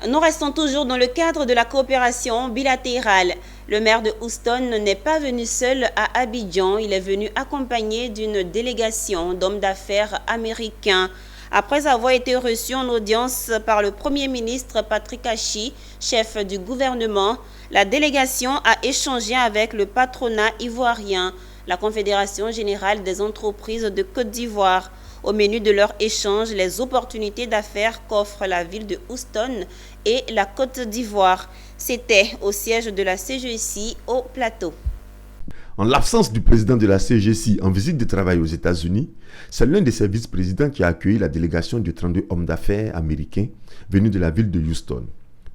Nous restons toujours dans le cadre de la coopération bilatérale. Le maire de Houston n'est pas venu seul à Abidjan, il est venu accompagné d'une délégation d'hommes d'affaires américains. Après avoir été reçu en audience par le Premier ministre Patrick Achi, chef du gouvernement, la délégation a échangé avec le patronat ivoirien, la Confédération générale des entreprises de Côte d'Ivoire. Au menu de leur échange, les opportunités d'affaires qu'offre la ville de Houston et la Côte d'Ivoire. C'était au siège de la CGC au Plateau. En l'absence du président de la CGC en visite de travail aux États-Unis, c'est l'un de ses vice-présidents qui a accueilli la délégation de 32 hommes d'affaires américains venus de la ville de Houston.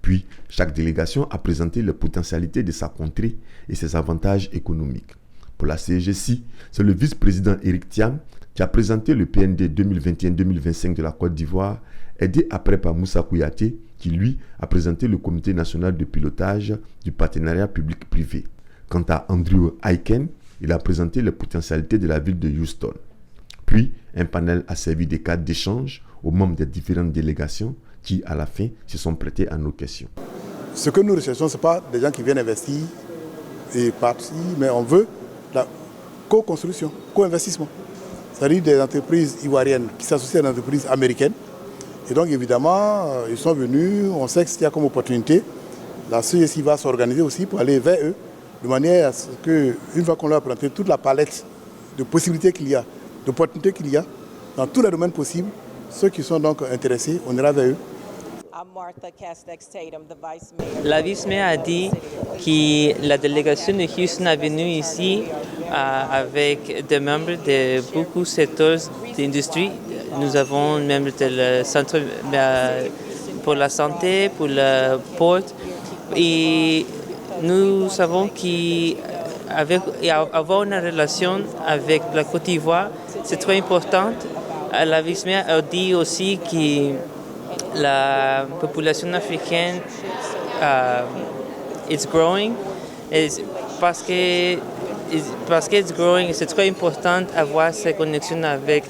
Puis, chaque délégation a présenté les potentialités de sa contrée et ses avantages économiques. Pour la CGC, c'est le vice-président Eric Thiam qui a présenté le PND 2021-2025 de la Côte d'Ivoire, aidé après par Moussa Kouyaté, qui lui a présenté le comité national de pilotage du partenariat public-privé. Quant à Andrew Aiken, il a présenté les potentialités de la ville de Houston. Puis, un panel a servi de cadre d'échange aux membres des différentes délégations qui, à la fin, se sont prêtés à nos questions. Ce que nous recherchons, ce n'est pas des gens qui viennent investir et partir, mais on veut la co-construction, co-investissement. C'est-à-dire des entreprises ivoiriennes qui s'associent à des entreprises américaines. Et donc, évidemment, ils sont venus, on sait que ce qu'il y a comme opportunité. La CGC va s'organiser aussi pour aller vers eux, de manière à ce qu'une fois qu'on leur a présenté toute la palette de possibilités qu'il y a, d'opportunités qu'il y a, dans tous les domaines possibles, ceux qui sont donc intéressés, on ira vers eux. La vice-maire a dit que la délégation de Houston est venue ici avec des membres de beaucoup de secteurs d'industrie. Nous avons un membre du centre pour la santé, pour le port. Et nous savons qu'avoir une relation avec la Côte d'Ivoire, c'est très important. La vice-maire a dit aussi que la population africaine is growing. Parce que it's growing, c'est très important d'avoir ces connexions avec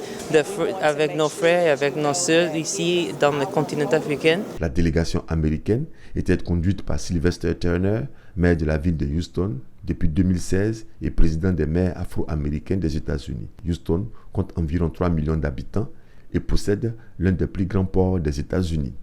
nos frères et avec nos sœurs ici dans le continent africain. La délégation américaine était conduite par Sylvester Turner, maire de la ville de Houston depuis 2016 et président des maires afro-américains des États-Unis. Houston compte environ 3 millions d'habitants et possède l'un des plus grands ports des États-Unis.